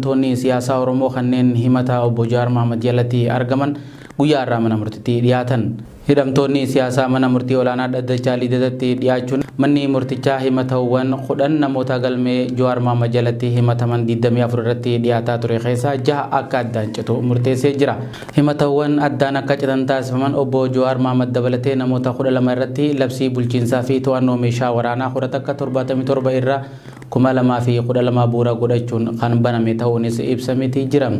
hidhamtoonni siyaasaa Oromoo kanneen himata obbo Jawaar Mohaammed jalatti argaman guyyaa irraa mana murtiitti dhiyaatan. Hidhamtoonni siyaasaa mana murtii olaanaa Dhaddachaa Lidataatti dhiyaachuun manni murtichaa himatawwan 10 namoota galmee Jawaar Mohaammed jalatti himataman 24 irratti dhiyaataa ture keessaa 6 akka addaan citu murteessee jira. Himatawwan addaan akka citan taasifaman obbo Jawaar Mohaammed dabalatee namoota 12 irratti labsii bulchiinsaa fi to'annoo meeshaa waraanaa 77 irraa 2012 bu'uura godhachuun kan baname ta'uunis ibsameeti jira.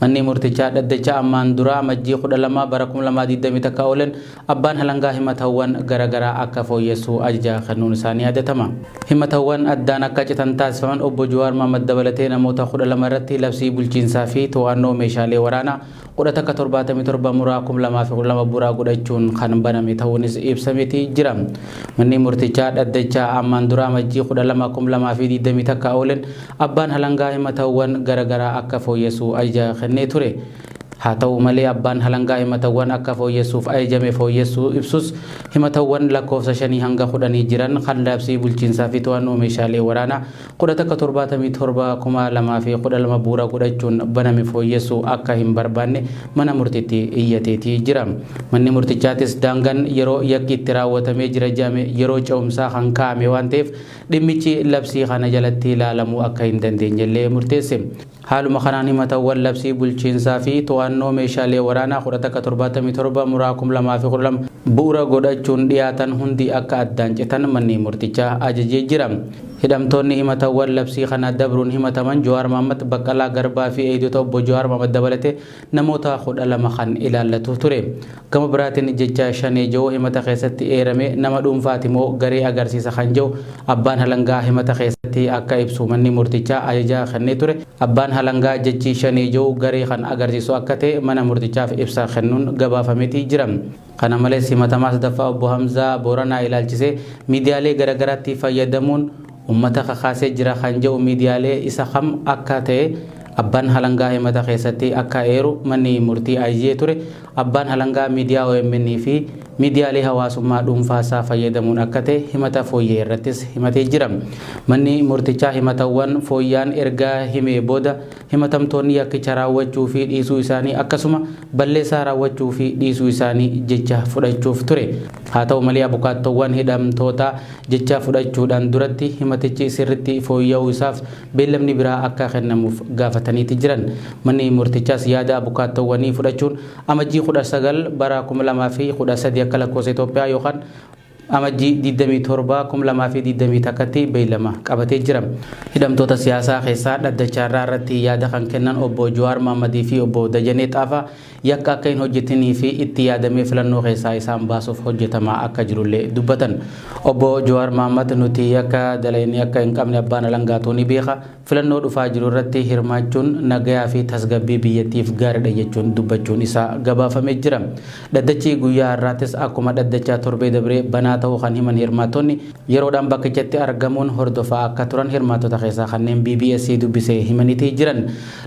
Manni murtichaa Dhaddachaa ammaan dura majjii 12 bara 2020 akka oolan abbaan halangaa himatawwan garagaraa akka fooyyessuu ajaja kennuun isaanii yaadatama. Himatawwan addaan akka citan taasifaman obbo Jawaar Mohaammed dabalatee namoota 12 irratti labsii bulchiinsaa fi to'annoo meeshaalee waraanaa 77 muraa 2012 bu'uura godhachuun kan baname ta'uunis ibsameeti jira. Manni murtichaa Dhaddachaa ammaan dura majjii 12 2020 akka oolan abbaan halangaa himatawwan garagaraa akka fooyyessuu ajaja kennee ture. Haa ta'u malee abbaan halangaa himatawwan akka fooyyessuuf ajajame fooyyessuu ibsus himatawwan lakkoofsa 5 hanga 10 jiran kan labsii bulchiinsaa fi to'annoo meeshaalee waraanaa 77,2012 bu'uura godhachuun baname fooyyessuu akka hin barbaanne mana murtiitti iyyateetii jira. Manni murtichaatis daangaan yeroo yakki itti raawwatamee jira jedhame yeroo ce'umsaa kan kaa'ame waan ta'eef dhimmichi labsii kana jalatti ilaalamuu akka hin dandeenyellee murteesse. Haaluma kanaan himatawwan labsii bulchiinsaa fi to'annoo meeshaalee waraanaa 77 muraa 2012 bu'uura godhachuun dhiyaatan hundi akka addaan citan manni murtichaa ajajee jira. Hidhamtoonni himatawwan labsii kana dabruun himataman Jawaar Mohaammed, Baqqalaa Garbaa fi eegdota obbo Jawaar Mohaammed dabalatee namoota 12 kan ilaallatu ture. Gama biraatiin jecha shanee jiru himata keessatti eerame nama dhuunfaati moo garee agarsiisa kan jiru abbaan halangaa himata keessatti akka ibsu manni murtichaa ajajaa kennee ture. Abbaan halangaa jechi shanee jiru garee kan agarsiisu akka ta'e mana murtichaaf ibsa kennuun gabaafameeti jira. Kana malees himatamaa sadaffaa obbo Hamzaa Booranaa ilaalchisee miidiyaalee garagaraatti fayyadamuun ummata kakaasee jira kan jedhu miidiyaalee isa kam akka ta'e abbaan halangaa himata keessatti akka eeru manni murtii ajajee ture. Abbaan halangaa miidiyaa OMN fi miidiyaalee hawaasummaa dhuunfaasaa fayyadamuun akka ta'e himata fooyyee irrattis himatee jira. Manni murtichaa himatawwan fooyyaan ergaa himee booda himatamtoonni yakkicha raawwachuu fi dhiisuu isaanii akkasuma balleessaa raawwachuu fi dhiisuu isaanii jecha fudhachuuf ture. Haa ta'u malee abukaattoowwan hidhamtoota jecha fudhachuudhaan duratti himatichi sirriitti fooyya'uu isaaf beellamni biraa akka kennamuuf gaafataniiti jiran. Manni murtichaas yaada abukaattoowwanii fudhachuun amajjii 19 bara 2013 akka lakkoofsa Itoophiyaa yookaan amajjii 27 2021tti beellama qabatee jira. Hidhamtoota siyaasaa keessaa Dhaddachaa irratti yaada kan kennan obbo Jawaar Mohaammed fi obbo Dajanee Xaafaa yakka akka hin hojjetinii fi itti yaadamee filannoo keessaa isaan baasuuf hojjetamaa akka jirullee dubbatan. Obbo Jawaar Mohaammed nuti yakka dalaynii akka hin qabne abbaan halangaatu ni beeka. Filannoo dhufaa jiru irratti hirmaachuun nagayaa fi tasgabbii biyyattiif gaariidha jechuun dubbachuun isaa gabaafamee jira. Dhaddachi guyyaa har'aattis akkuma Dhaddachaa torbee dabree banaa ta'uu kan himan hirmaattonni yeroodhaan bakkichatti argamuun hordofaa akka turan hirmaattota keessaa kanneen BBS dubbisee himaniitii jiran.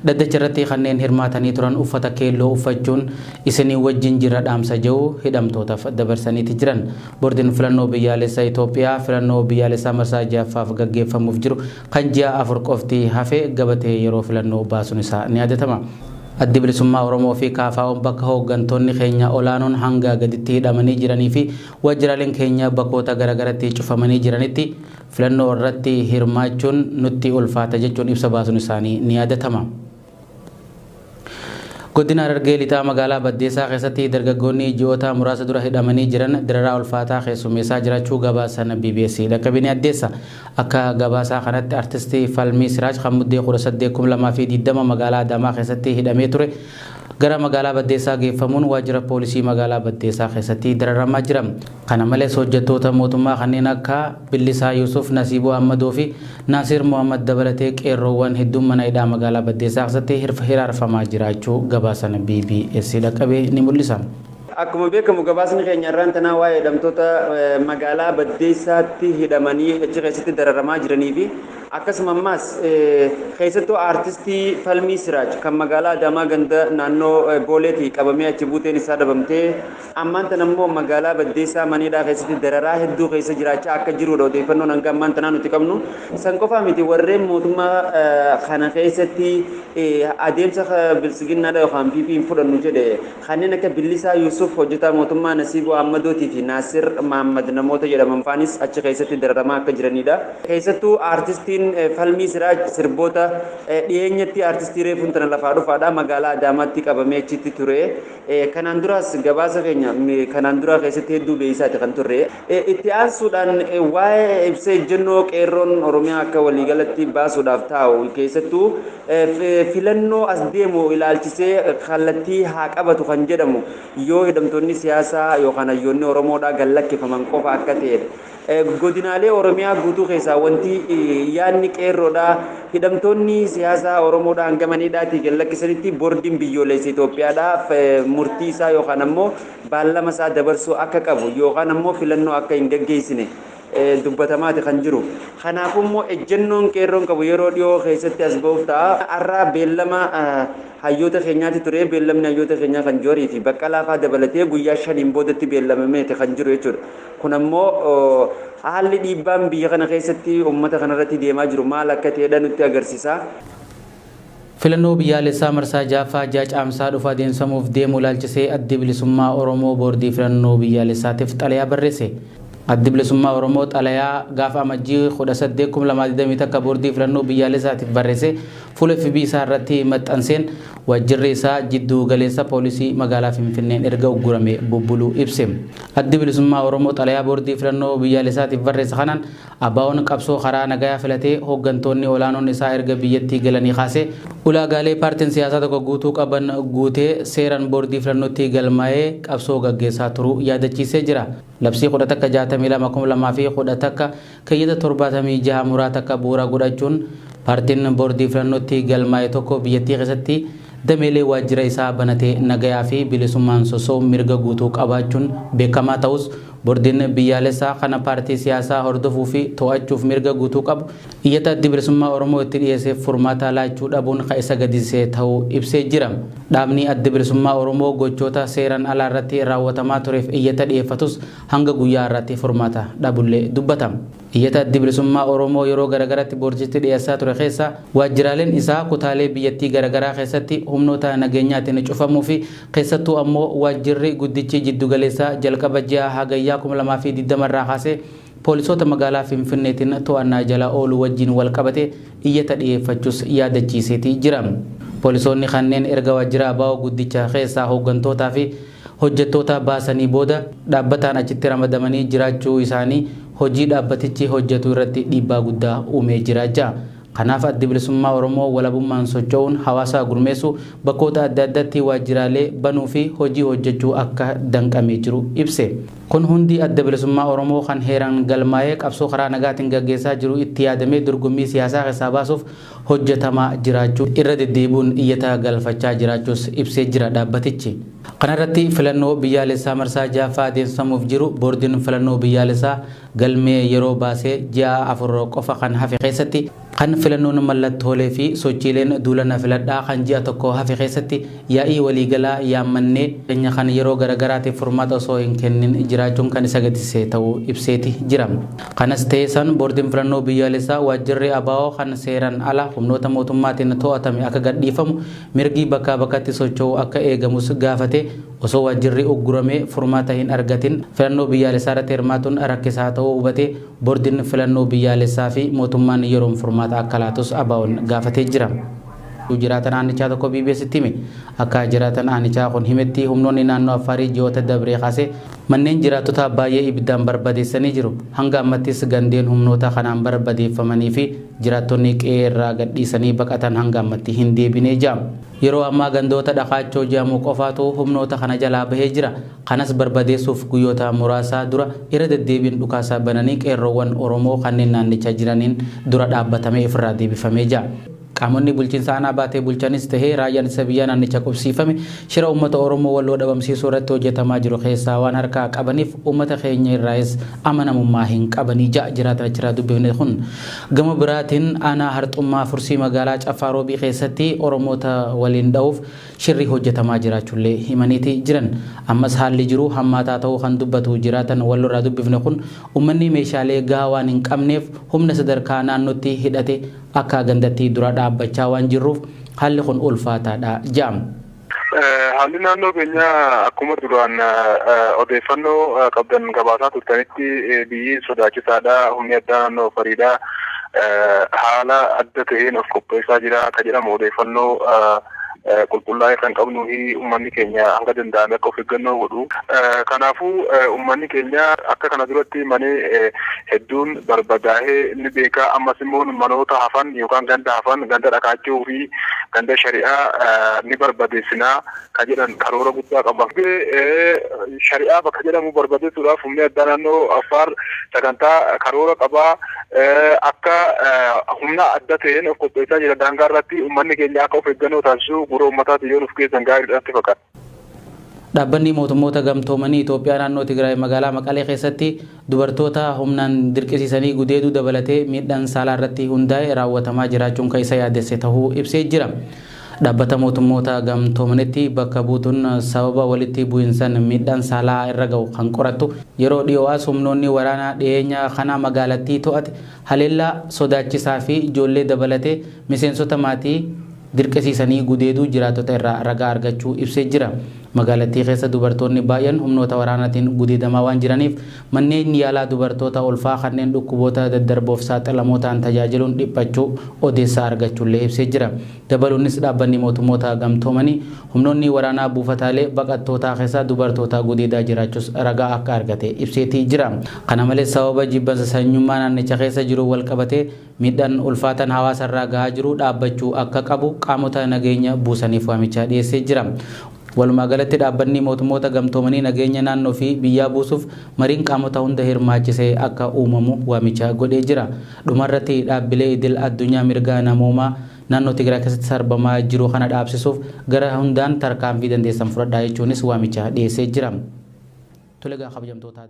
Dhaddacha irratti kanneen hirmaatanii turan uffata keelloo uffachuun isinii wajjin jira dhaamsa jiru hidhamtootaaf dabarsaniitii jiran. Boordiin filannoo biyyaalessaa Itoophiyaa filannoo biyyaalessaa marsaa 6ffaaf gaggeeffamuuf jiru kan ji'a 4 qofti hafee gabatee yeroo filannoo baasuun isaa ni yaadatama. Addi Bilisummaa Oromoo fi KFO'n bakka hooggantoonni keenya olaanoon hanga gaditti hidhamanii jiranii fi waajjiraaleen keenya bakkoota garagaraatti cufamanii jiranitti filannoo irratti hirmaachuun nutti ulfaata jechuun ibsa baasuun isaanii ni yaadatama. Godina Harargee lixaa magaalaa Baddeessaa keessatti dargaggoonni ji'oota muraasa dura hidhamanii jiran dararaa ulfaataa keessummeessaa jiraachuu gabaasan BBS dhaqqabinee addeessa. Akka gabaasaa kanatti artistii Falmii Siraaj kan muddee 18,2020 magaalaa Adaamaa keessatti hidhamee ture gara magaalaa Baddeessaa geeffamuun waajjira poolisii magaalaa Baddeessaa keessatti dararamaa jira. Kana malees hojjettoota mootummaa kanneen akka Billisaa Yusuf, Nasiiboo Ahmadoo fi Naasir Mohaammed dabalatee qeerroowwan hedduun mana hidhaa magaalaa Baddeessaa keessatti hiraarfamaa jiraachuu gabaasan BBS dhaqqabee ni mul'isa. Akkuma beekamu gabaasni keenya irraan tanaa waa'ee hidhamtoota magaalaa Baddeessaatti hidhamanii achi keessatti dararamaa jiranii fi akkasuma ammas keessattuu aartistii Falmii Siraaj kan magaalaa Adaamaa ganda naannoo Booleetii qabamee achi buuteen isaa dhabamtee ammaan tan ammoo magaalaa Baddeessaa Maniidhaa keessatti dararaa hedduu keessa jiraachaa akka jirudha odeeffannoon hanga ammaan tanaa nuti qabnu. San qofaa miti warreen mootummaa kana keessatti adeemsa bilisiginnaadha yookaan PP'n fudhannu jedhe kanneen akka Billisaa Yuusuf hojjetaa mootummaa Nasiiboo Ahmadootii fi Naasir Mahammad namoota jedhaman faanis achi keessatti dararamaa akka jiranidha. Keessattuu aartistiin Falmii Siraaj sirboota dhiyeenyatti aartistii reefuun tana lafaa dhufaadha magaalaa Adaamaatti qabamee achitti ture. Kanaan duraas gabaasa keenya kanaan dura keessatti hedduu beeyisaati kan turre. Itti aansuudhaan waa'ee ibsa ejjennoo qeerroon Oromiyaa akka waliigalatti baasuudhaaf taa'u keessattuu filannoo as deemu ilaalchisee kallattii haa qabatu kan jedhamu yoo hidhamtoonni siyaasaa yookaan hayyoonni Oromoodhaa gallakkifaman qofa akka ta'edha. Godinaalee Oromiyaa guutuu keessaa wanti yaadni qeerroodhaa hidhamtoonni siyaasaa Oromoodhaa hangamaniidhaatii gallakkisanitti boordiin biyyoolessa Itoophiyaadhaaf murtii isaa yookaan ammoo baallama isaa dabarsuu akka qabu yookaan ammoo filannoo akka hin gaggeessine dubbatamaati kan jiru. Kanaafuu immoo ejjennoon qeerroon qabu yeroo dhiyoo keessatti as ba'uuf ta'a. Har'aa beellama hayyoota keenyaatti ture beellamni hayyoota keenyaa kan joorii fi Baqqalaa fa'aa dabalatee guyyaa 5 boodatti beellamameeti kan jiru jechuudha. Kun ammoo haalli dhiibbaan biyya kana keessatti uummata kanarratti deemaa jiru maal akka ta'edha nutti agarsiisa. Filannoo biyyaalessaa marsaa jaffaa caamsaa dhufa adeemsamuuf deemu ilaalchisee addi bilisummaa Oromoo boordii filannoo biyyaalessaatiif xalayaa barreesse. Addi bilisummaa Oromoo xalayaa gaafa amajjii 18 akka boordii filannoo biyyaalessaatiif barreesse fuula FB isaa irratti maxxanseen waajjirri isaa jidduu galeessa poolisii magaalaa Finfinneen erga uggurame bubbuluu ibse. Addi bilisummaa Oromoo xalayaa boordii filannoo biyyaalessaatiif barreesse kanaan abbaa'oon qabsoo karaa nagayaa filatee hooggantoonni olaanoon isaa erga biyyattii galanii kaasee ulaagaalee paartiin siyaasaa tokko guutuu qaban guutee seeraan boordii filannootti galmaa'ee qabsoo gaggeessaa turuu yaadachiisee jira. Labsii 11/2010 keeyyata 76 muraa takka bu'uura godhachuun paartiin boordii filannootti galmaa'e tokko biyyattii keessatti dameelee waajjira isaa banatee nagayaa fi bilisummaan soso'uu mirga guutuu qabaachuun beekamaa ta'us boordiin biyyaalessaa kana paartii siyaasaa hordofuu fi to'achuuf mirga guutuu qabu iyyata addi bilisummaa Oromoo itti dhiyeesseef furmaata laachuu dhabuun kan isa gadisee ta'uu ibsee jira. Dhaabni addi bilisummaa Oromoo gochoota seeraan alaa irratti raawwatamaa tureef iyyata dhiyeeffatus hanga guyyaa irratti furmaata dhabullee dubbatama. Iyyata addi bilisummaa Oromoo yeroo garagaraatti boordiitti dhiyeessaa ture keessa waajjiraaleen isaa kutaalee biyyattii garagaraa keessatti humnoota nageenyaatiin cufamuu fi keessattuu ammoo waajjirri guddichi jiddugaleessaa jalqaba ji'a hagayyaa 2020 irraa kaasee poolisoota magaalaa Finfinneetiin to'annaa jala ooluu wajjin wal qabate iyyata dhiyeeffachuus yaadachiiseetii jira. Poolisoonni kanneen erga waajjira ABO guddicha keessaa hooggantootaa fi hojjettoota baasanii booda dhaabbataan achitti ramadamanii jiraachuu isaanii hojii dhaabbatichi hojjetu irratti dhiibbaa guddaa uumee jira jaa. Kanaaf addi bilisummaa Oromoo walabummaan socho'uun hawaasa gurmeessu bakkoota adda addaatti waajjiraalee banuu fi hojii hojjechuu akka danqamee jiru ibse. Kun hundi adda bilisummaa Oromoo kan heeraan galmaa'ee qabsoo karaa nagaatiin gaggeessaa jiru itti yaadamee dorgommii siyaasaa keessaa baasuuf hojjetamaa jiraachuu irra deddeebi'uun iyyata galfachaa jiraachuus ibsee jira dhaabbatichi. Kanarratti filannoo biyyaalessaa marsaa jaffaa adeemsifamuuf jiru boordiin filannoo biyyaalessaa galmee yeroo baasee ji'a 4 qofa kan hafe keessatti kan filannoon mallattoolee fi sochiileen duulana filadhaa kan ji'a tokko hafe keessatti yaa'ii waliigalaa yaammannee keenya kan yeroo garagaraatiif furmaata osoo hin kennin jiraachuun kan isa gadisee ta'uu ibseeti jira. Kanas ta'ee san boordiin filannoo biyyaalessaa waajjirri ABO kan seeraan ala humnoota mootummaatiin to'atame akka gadhiifamu mirgi bakkaa bakkatti socho'uu akka eegamus gaafate osoo waajjirri uggurame furmaata hin argatin filannoo biyyaalessaa irratti hirmaatuun rakkisaa ta'uu hubate boordiin filannoo biyyaalessaa fi mootummaan yeroon furmaata akka laatus ABO'n gaafatee jira. Jiraatan aanichaa tokko BBS'tti hime akka jiraatan aanichaa kun himetti humnoonni naannoo Affaarii ji'oota dabree kaasee manneen jiraattota baay'ee ibiddaan barbadeessanii jiru. Hanga ammattis gandeen humnoota kanaan barbadeeffamanii fi jiraattonni qe'ee irraa gadhiisanii baqatan hanga ammatti hin deebinee jira. Yeroo ammaa gandoota dhaqaachoo jedhamu qofaatu humnoota kana jalaa bahee jira. Kanas barbadeessuuf guyyoota muraasa dura irra deddeebiin dhukaasa bananii qeerroowwan Oromoo kanneen naannicha jiraniin dura dhaabbatamee ofirraa deebifamee jira. qaamonni bulchiinsa aanaa baatee bulchanis tahee raayyaan ittisa biyyaa naannicha qubsiifame shira uummata Oromoo walloo dhabamsiisuu irratti hojjetamaa jiru keessaa waan harkaa qabaniif uummata keenya irraas amanamummaa hin qabanii ja'a jiraatan achirraa dubbifne kun gama biraatiin aanaa harxummaa fursii magaalaa Caffaarobii keessatti Oromoota waliin dha'uuf shirri hojjetamaa jiraachuullee himaniiti jiran ammas haalli jiru hammaataa ta'uu kan dubbatu jiraatan walloo irraa dubbifne kun uummanni meeshaalee gahaa waan hin qabneef humna sadarkaa naannootti hidhate akka gandatti dura dhaabbachaa waan jirruuf haalli kun ulfaataadha jaam. Haalli naannoo keenya akkuma duraan odeeffannoo qabdan gabaasaa turtanitti biyyi sodaachisaadha. Humni addaa naannoo Fariidaa haala adda ta'een of qopheessaa jira akka jedhamu odeeffannoo qulqullaa'ee kan qabnu uummanni keenya hanga danda'ame akka of eeggannoo godhu. Kanaafuu uummanni keenya akka kana duratti manee hedduun barbadaa'ee ni beeka. Ammas immoo manoota hafan yookaan ganda hafan ganda dhakaachuu fi ganda shari'aa ni barbadeessinaa kan jedhan karoora guddaa qaba. Shari'aa bakka jedhamu barbadeessuudhaaf humni addaa naannoo Affaar sagantaa karoora qabaa. Akka humna adda ta'een of qopheessaa jira. Daangaa irratti uummanni keenya akka of eeggannoo taasisu gurra uummataati yoo nuuf keessan gaariidhaatti fakkaata. Dhaabbanni mootummoota gamtoomanii Itoophiyaa naannoo Tigraay magaalaa Maqalee keessatti dubartoota humnaan dirqisiisanii gudeeduu dabalatee miidhaan saalaa irratti hundaa'e raawwatamaa jiraachuun kan isa yaadesse ta'uu ibsee jira. Dhaabbata mootummoota gamtoomanitti bakka buutuun sababa walitti bu'insaan miidhaan saalaa irra ga'u kan qorattu yeroo dhiyoo'aas humnoonni waraanaa dhiyeenya kana magaalattii to'ate haleellaa sodaachisaa fi ijoollee dabalatee miseensota maatii dirqisiisanii gudeeduu jiraatota irraa ragaa argachuu ibsee jira. Magaalattii keessa dubartoonni baay'een humnoota waraanaatiin gudeedamaa waan jiraniif manneen yaalaa dubartoota ulfaa kanneen dhukkuboota daddarboof saaxilamoo ta'an tajaajiluun dhiphachuu odeessaa argachuullee ibsee jira. Dabaluunis dhaabbanni mootummoota gamtoomanii humnoonni waraanaa buufataalee baqattootaa keessa dubartoota gudeedaa jiraachuus ragaa akka argate ibseetii jira. Kana malees sababa jibbansa sanyummaa naannicha keessa jiru wal qabatee miidhaan ulfaatan hawaasa irraa gahaa jiru dhaabbachuu akka qabu qaamota nageenya buusaniif waamicha dhiyeessee jira. Walumaa galatti dhaabbanni mootummoota gamtoomanii nageenya naannoo fi biyyaa buusuuf mariin qaamota hunda hirmaachisee akka uumamu waamicha godhee jira. Dhumarratti dhaabbilee idil addunyaa mirgaa namoomaa naannoo Tigraay keessatti sarbamaa jiru kana dhaabsisuuf gara hundaan tarkaanfii dandeessan fudhadhaa jechuunis waamicha dhiyeessee jira. Toleegaa kabajamtoota